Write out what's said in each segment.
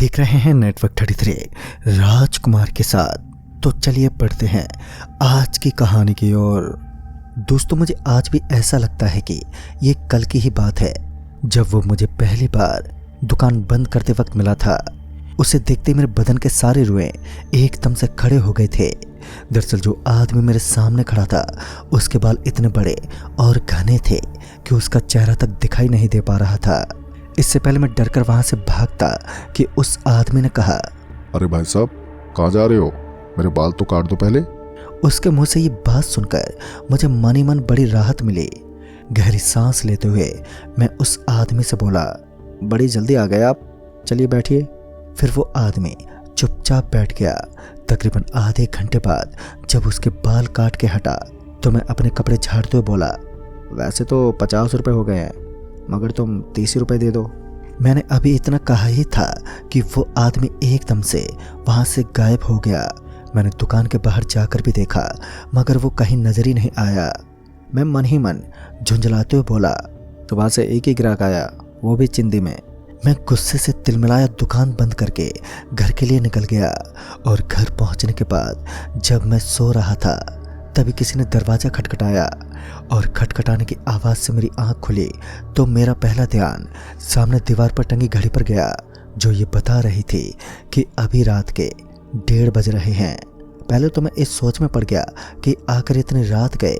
देख रहे हैं नेटवर्क 33 राजकुमार के साथ। तो चलिए पढ़ते हैं आज की कहानी की ओर। दोस्तों, मुझे आज भी ऐसा लगता है कि ये कल की ही बात है जब वो मुझे पहली बार दुकान बंद करते वक्त मिला था। उसे देखते ही मेरे बदन के सारे रुएं एकदम से खड़े हो गए थे। दरअसल जो आदमी मेरे सामने खड़ा था उसके बाल इतने बड़े और घने थे कि उसका चेहरा तक दिखाई नहीं दे पा रहा था। इससे पहले मैं डरकर वहां से भागता कि उस आदमी ने कहा, अरे भाई साहब, कहाँ जा रहे हो? मेरे बाल तो काट दो पहले। उसके मुंह से ये बात सुनकर मुझे मन ही मन बड़ी राहत मिली। गहरी सांस लेते हुए मैं उस आदमी से बोला, बड़ी जल्दी आ गए आप, चलिए बैठिए। फिर वो आदमी चुपचाप बैठ गया। तकरीबन आधे घंटे बाद जब उसके बाल काट के हटा तो मैं अपने कपड़े झाड़ते हुए बोला, वैसे तो 50 रुपये हो गए हैं, मगर तुम 30 रुपये दे दो। मैंने अभी इतना कहा ही था कि वो आदमी एकदम से वहां से गायब हो गया। मैंने दुकान के बाहर जाकर भी देखा मगर वो कहीं नजर ही नहीं आया। मैं मन ही मन झुंझलाते हुए बोला, सुबह से एक ही ग्राहक आया, वो भी चिंदी में। मैं गुस्से से तिलमिलाया दुकान बंद करके घर के लिए निकल गया। और घर पहुंचने के बाद जब मैं सो रहा था तभी किसी ने दरवाज़ा खटखटाया और खटखटाने की आवाज़ से मेरी आंख खुली तो मेरा पहला ध्यान सामने दीवार पर टंगी घड़ी पर गया जो ये बता रही थी कि अभी रात के 1:30 बज रहे हैं। पहले तो मैं इस सोच में पड़ गया कि आकर इतनी रात गए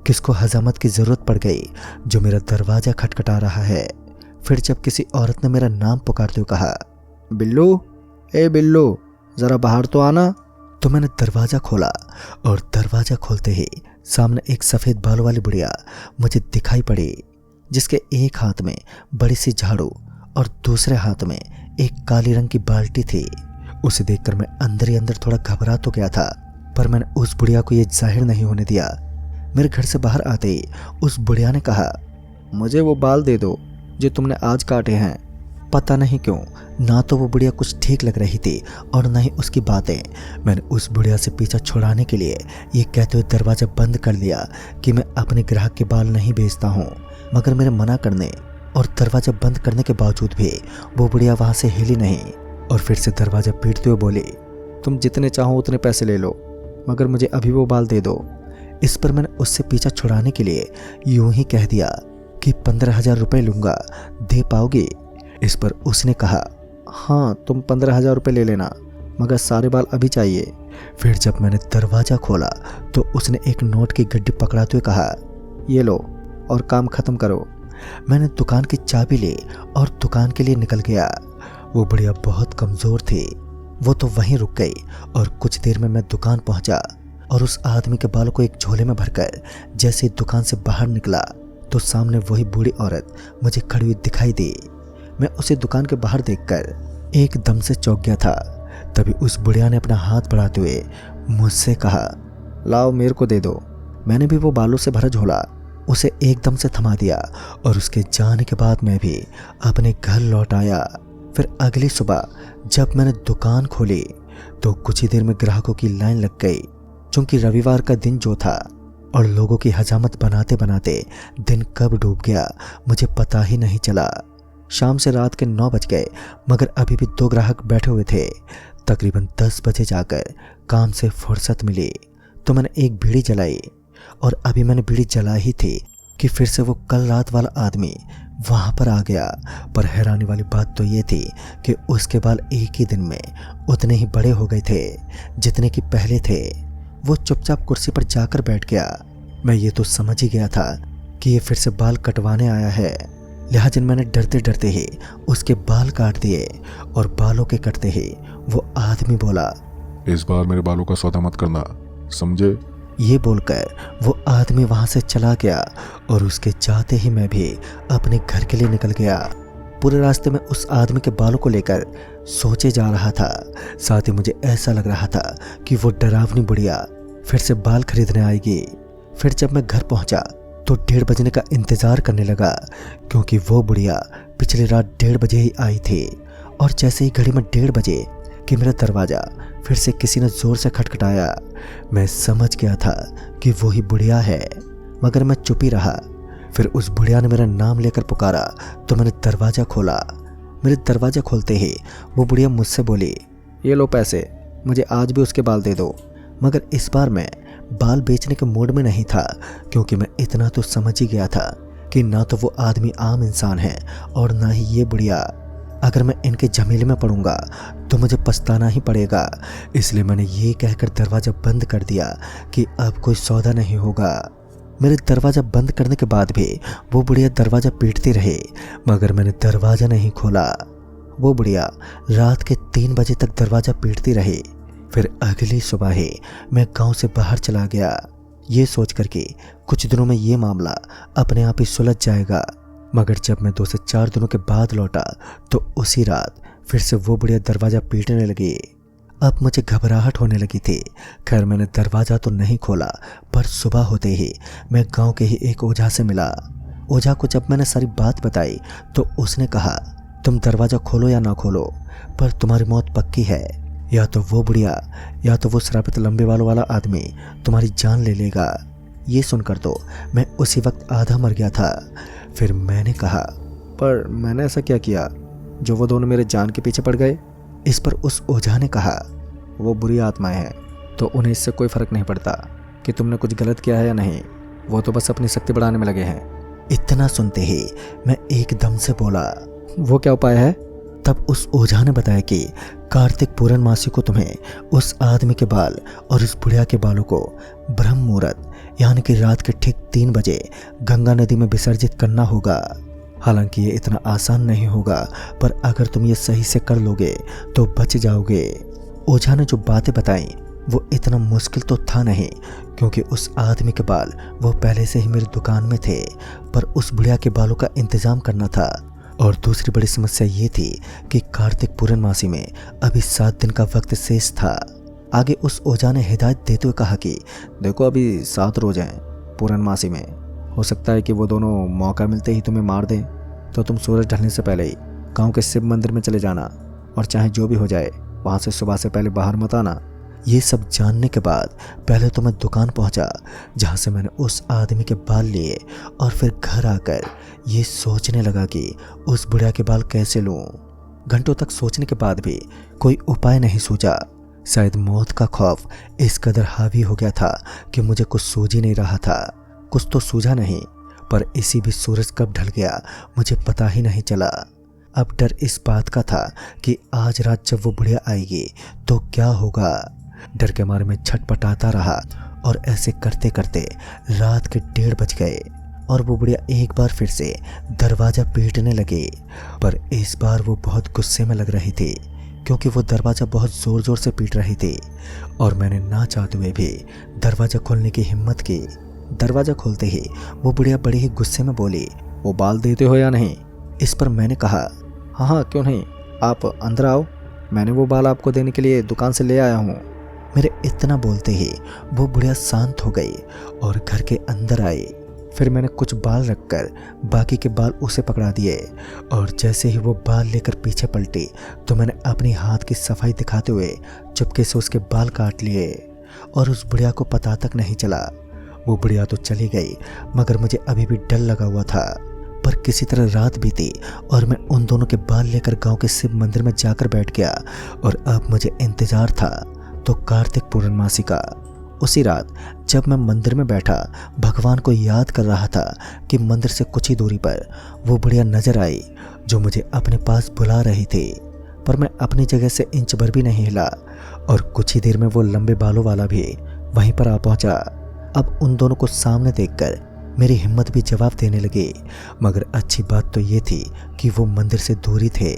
किसको हजामत की ज़रूरत पड़ गई जो मेरा दरवाज़ा खटखटा रहा है। फिर जब किसी औरत ने मेरा नाम पुकारते हुए कहा, बिल्लू, ए बिल्लू, ज़रा बाहर तो आना, तो मैंने दरवाज़ा खोला और दरवाज़ा खोलते ही सामने एक सफ़ेद बालों वाली बुढ़िया मुझे दिखाई पड़ी जिसके एक हाथ में बड़ी सी झाड़ू और दूसरे हाथ में एक काली रंग की बाल्टी थी। उसे देखकर मैं अंदर ही अंदर थोड़ा घबरा तो गया था, पर मैंने उस बुढ़िया को ये जाहिर नहीं होने दिया। मेरे घर से बाहर आते ही उस बुढ़िया ने कहा, मुझे वो बाल दे दो जो तुमने आज काटे हैं। पता नहीं क्यों ना तो वो बुढ़िया कुछ ठीक लग रही थी और ना ही उसकी बातें। मैंने उस बुढ़िया से पीछा छुड़ाने के लिए ये कहते हुए दरवाज़ा बंद कर लिया कि मैं अपने ग्राहक के बाल नहीं बेचता हूँ। मगर मेरे मना करने और दरवाज़ा बंद करने के बावजूद भी वो बुढ़िया वहाँ से हिली नहीं और फिर से दरवाज़ा पीटते हुए बोली, तुम जितने चाहो उतने पैसे ले लो, मगर मुझे अभी वो बाल दे दो। इस पर मैंने उससे पीछा छुड़ाने के लिए यूं ही कह दिया कि 15,000 रुपये लूँगा, दे पाओगे? इस पर उसने कहा, हाँ तुम 15,000 रुपये ले लेना, मगर सारे बाल अभी चाहिए। फिर जब मैंने दरवाज़ा खोला तो उसने एक नोट की गड्डी पकड़ाते हुए कहा, ये लो और काम ख़त्म करो। मैंने दुकान की चाबी ली और दुकान के लिए निकल गया। वो बुढ़िया बहुत कमज़ोर थी, वो तो वहीं रुक गई और कुछ देर में मैं दुकान पहुंचा और उस आदमी के बालों को एक झोले में भरकर जैसे दुकान से बाहर निकला तो सामने वही बूढ़ी औरत मुझे खड़ी हुई दिखाई दी। मैं उसे दुकान के बाहर देखकर एकदम से चौंक गया था। तभी उस बुढ़िया ने अपना हाथ बढ़ाते हुए मुझसे कहा, लाओ मेरे को दे दो। मैंने भी वो बालों से भरा झोला उसे एकदम से थमा दिया और उसके जाने के बाद मैं भी अपने घर लौट आया। फिर अगली सुबह जब मैंने दुकान खोली तो कुछ ही देर में ग्राहकों की लाइन लग गई। चूंकि रविवार का दिन जो था और लोगों की हजामत बनाते बनाते दिन कब डूब गया मुझे पता ही नहीं चला। शाम से रात के 9 बज गए मगर अभी भी 2 ग्राहक बैठे हुए थे। तकरीबन 10 बजे जाकर काम से फुर्सत मिली तो मैंने एक बीड़ी जलाई और अभी मैंने बीड़ी जलाई ही थी कि फिर से वो कल रात वाला आदमी वहाँ पर आ गया। पर हैरानी वाली बात तो ये थी कि उसके बाल एक ही दिन में उतने ही बड़े हो गए थे जितने कि पहले थे। वो चुपचाप कुर्सी पर जाकर बैठ गया। मैं ये तो समझ ही गया था कि ये फिर से बाल कटवाने आया है, लिहाजा मैंने डरते डरते ही उसके बाल काट दिए। और बालों के कटते ही वो आदमी बोला, इस बार मेरे बालों का सौदा मत करना, समझे? ये बोलकर वो आदमी वहां से चला गया और उसके जाते ही मैं भी अपने घर के लिए निकल गया। पूरे रास्ते में उस आदमी के बालों को लेकर सोचे जा रहा था। साथ ही मुझे ऐसा लग रहा था कि वो डरावनी बुढ़िया फिर से बाल खरीदने आएगी। फिर जब मैं घर पहुंचा तो 1:30 बजने का इंतज़ार करने लगा क्योंकि वो बुढ़िया पिछली रात 1:30 बजे ही आई थी। और जैसे ही घड़ी में 1:30 बजे कि मेरा दरवाज़ा फिर से किसी ने ज़ोर से खटखटाया, मैं समझ गया था कि वही बुढ़िया है, मगर मैं चुप ही रहा। फिर उस बुढ़िया ने मेरा नाम लेकर पुकारा तो मैंने दरवाज़ा खोला। मेरे दरवाज़ा खोलते ही वो बुढ़िया मुझसे बोली, ये लो पैसे, मुझे आज भी उसके बाल दे दो। मगर इस बार मैं बाल बेचने के मूड में नहीं था, क्योंकि मैं इतना तो समझ ही गया था कि ना तो वो आदमी आम इंसान है और ना ही ये बुढ़िया। अगर मैं इनके झमेले में पड़ूंगा तो मुझे पछताना ही पड़ेगा। इसलिए मैंने ये कहकर दरवाज़ा बंद कर दिया कि अब कोई सौदा नहीं होगा। मेरे दरवाज़ा बंद करने के बाद भी वो बुढ़िया दरवाज़ा पीटती रही, मगर मैंने दरवाज़ा नहीं खोला। वो बुढ़िया रात के 3 बजे तक दरवाज़ा पीटती रही। फिर अगली सुबह ही मैं गांव से बाहर चला गया, ये सोच कर कि कुछ दिनों में ये मामला अपने आप ही सुलझ जाएगा। मगर जब मैं 2 से 4 दिनों के बाद लौटा तो उसी रात फिर से वो बुढ़िया दरवाज़ा पीटने लगी। अब मुझे घबराहट होने लगी थी। खैर मैंने दरवाज़ा तो नहीं खोला, पर सुबह होते ही मैं गांव के ही एक ओझा से मिला। ओझा को जब मैंने सारी बात बताई तो उसने कहा, तुम दरवाज़ा खोलो या ना खोलो, पर तुम्हारी मौत पक्की है। या तो वो बुढ़िया या तो वो श्रापित लंबे बालों वाला आदमी तुम्हारी जान ले लेगा। ये सुनकर तो मैं उसी वक्त आधा मर गया था। फिर मैंने कहा, पर मैंने ऐसा क्या किया जो वो दोनों मेरे जान के पीछे पड़ गए? इस पर उस ओझा ने कहा, वो बुरी आत्माएं हैं तो उन्हें इससे कोई फर्क नहीं पड़ता कि तुमने कुछ गलत किया है या नहीं, वो तो बस अपनी शक्ति बढ़ाने में लगे हैं। इतना सुनते ही मैं एकदम से बोला, वो क्या उपाय है? तब उस ओझा ने बताया कि कार्तिक पूर्णमासी को तुम्हें उस आदमी के बाल और उस बुढ़िया के बालों को ब्रह्म मुहूर्त यानी कि रात के ठीक 3 बजे गंगा नदी में विसर्जित करना होगा। हालांकि ये इतना आसान नहीं होगा, पर अगर तुम ये सही से कर लोगे तो बच जाओगे। ओझा ने जो बातें बताई वो इतना मुश्किल तो था नहीं, क्योंकि उस आदमी के बाल वो पहले से ही मेरी दुकान में थे, पर उस बुढ़िया के बालों का इंतजाम करना था। और दूसरी बड़ी समस्या ये थी कि कार्तिक पूर्णमासी में अभी 7 दिन का वक्त शेष था। आगे उस ओझा ने हिदायत देते हुए कहा कि देखो अभी 7 रोज हैं पूर्णमासी में, हो सकता है कि वो दोनों मौका मिलते ही तुम्हें मार दें, तो तुम सूरज ढलने से पहले ही गांव के शिव मंदिर में चले जाना, और चाहे जो भी हो जाए वहाँ से सुबह से पहले बाहर मत आना। ये सब जानने के बाद पहले तो मैं दुकान पहुंचा, जहां से मैंने उस आदमी के बाल लिए, और फिर घर आकर ये सोचने लगा कि उस बुढ़िया के बाल कैसे लूं। घंटों तक सोचने के बाद भी कोई उपाय नहीं सूझा। शायद मौत का खौफ इस कदर हावी हो गया था कि मुझे कुछ सूझ ही नहीं रहा था। कुछ तो सूझा नहीं, पर इसी भी सूरज कब ढल गया मुझे पता ही नहीं चला। अब डर इस बात का था कि आज रात जब वो बुढ़िया आएगी तो क्या होगा। डर के मारे में छटपटाता रहा, और ऐसे करते करते रात के 1:30 बज गए और वो बुढ़िया एक बार फिर से दरवाज़ा पीटने लगे। पर इस बार वो बहुत गुस्से में लग रही थी, क्योंकि वो दरवाज़ा बहुत ज़ोर ज़ोर से पीट रही थी, और मैंने ना चाहते हुए भी दरवाज़ा खोलने की हिम्मत की। दरवाज़ा खोलते ही वो बुढ़िया बड़े ही गुस्से में बोली, वो बाल देते हो या नहीं? इस पर मैंने कहा, हाँ हाँ क्यों नहीं, आप अंदर आओ, मैंने वो बाल आपको देने के लिए दुकान से ले आया हूँ। मेरे इतना बोलते ही वो बुढ़िया शांत हो गई और घर के अंदर आई। फिर मैंने कुछ बाल रखकर बाकी के बाल उसे पकड़ा दिए, और जैसे ही वो बाल लेकर पीछे पलटी तो मैंने अपनी हाथ की सफाई दिखाते हुए चुपके से उसके बाल काट लिए, और उस बुढ़िया को पता तक नहीं चला। वो बुढ़िया तो चली गई, मगर मुझे अभी भी डर लगा हुआ था। पर किसी तरह रात बीती और मैं उन दोनों के बाल लेकर गांव के शिव मंदिर में जाकर बैठ गया, और अब मुझे इंतजार था तो कार्तिक पूर्णमासी का। उसी रात जब मैं मंदिर में बैठा भगवान को याद कर रहा था कि मंदिर से कुछ ही दूरी पर वो बुढ़िया नजर आई, जो मुझे अपने पास बुला रही थी। पर मैं अपनी जगह से इंच भर भी नहीं हिला, और कुछ ही देर में वो लंबे बालों वाला भी वहीं पर आ पहुंचा। अब उन दोनों को सामने देखकर मेरी हिम्मत भी जवाब देने लगी, मगर अच्छी बात तो ये थी कि वो मंदिर से दूर ही थे।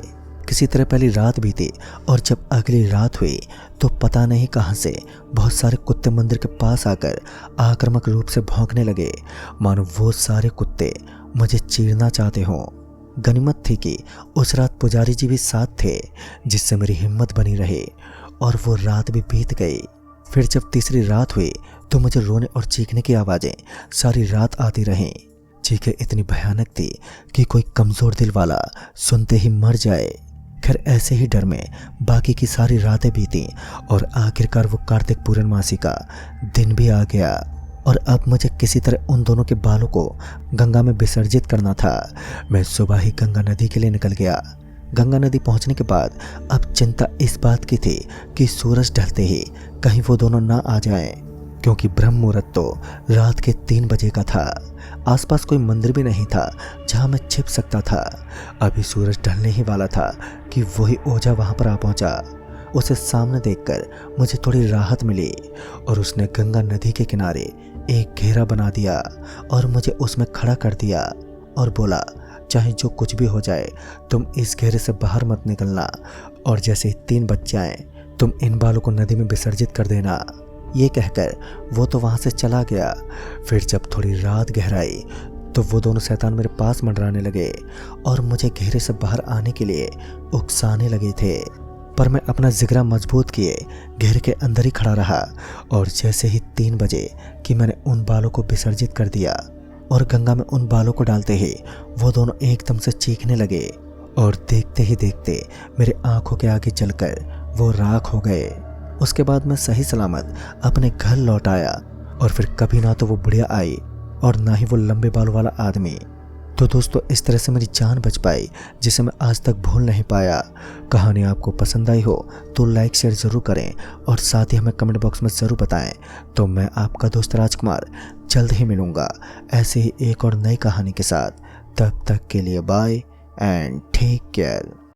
किसी तरह पहली रात बीती, और जब अगली रात हुई तो पता नहीं कहां से बहुत सारे कुत्ते मंदिर के पास आकर आक्रामक रूप से भौंकने लगे, मानो वो सारे कुत्ते मुझे चीरना चाहते हों। गनीमत थी कि उस रात पुजारी जी भी साथ थे, जिससे मेरी हिम्मत बनी रही, और वो रात भी बीत गई। फिर जब तीसरी रात हुई तो मुझे रोने और चीखने की आवाज़ें सारी रात आती रहीं। चीखें इतनी भयानक थी कि कोई कमज़ोर दिल वाला सुनते ही मर जाए। खैर ऐसे ही डर में बाकी की सारी रातें बीती, और आखिरकार वो कार्तिक पूर्णमासी का दिन भी आ गया, और अब मुझे किसी तरह उन दोनों के बालों को गंगा में विसर्जित करना था। मैं सुबह ही गंगा नदी के लिए निकल गया। गंगा नदी पहुंचने के बाद अब चिंता इस बात की थी कि सूरज ढलते ही कहीं वो दोनों ना आ जाएं, क्योंकि ब्रह्म मुहूर्त तो रात के 3 बजे का था। आसपास कोई मंदिर भी नहीं था जहां मैं छिप सकता था। अभी सूरज ढलने ही वाला था कि वही ओझा वहां पर आ पहुंचा। उसे सामने देखकर मुझे थोड़ी राहत मिली और उसने गंगा नदी के किनारे एक घेरा बना दिया और मुझे उसमें खड़ा कर दिया और बोला, चाहे जो कुछ भी हो जाए तुम इस घेरे से बाहर मत निकलना, और जैसे ही 3 बज जाए तुम इन बालों को नदी में विसर्जित कर देना। ये कहकर वो तो वहाँ से चला गया। फिर जब थोड़ी रात गहराई तो वो दोनों शैतान मेरे पास मंडराने लगे और मुझे घेरे से बाहर आने के लिए उकसाने लगे थे, पर मैं अपना जिगरा मजबूत किए घेरे के अंदर ही खड़ा रहा। और जैसे ही 3 बजे कि मैंने उन बालों को विसर्जित कर दिया और गंगा में उन बालों को डालते ही वो दोनों एकदम से चीखने लगे और देखते ही देखते मेरे आंखों के आगे जलकर वो राख हो गए। उसके बाद मैं सही सलामत अपने घर लौट आया और फिर कभी ना तो वो बुढ़िया आई और ना ही वो लंबे बालों वाला आदमी। तो दोस्तों, इस तरह से मेरी जान बच पाई जिसे मैं आज तक भूल नहीं पाया। कहानी आपको पसंद आई हो तो लाइक शेयर ज़रूर करें और साथ ही हमें कमेंट बॉक्स में ज़रूर बताएं। तो मैं आपका दोस्त राजकुमार जल्द ही मिलूँगा ऐसे ही एक और नई कहानी के साथ। तब तक के लिए बाय एंड टेक केयर।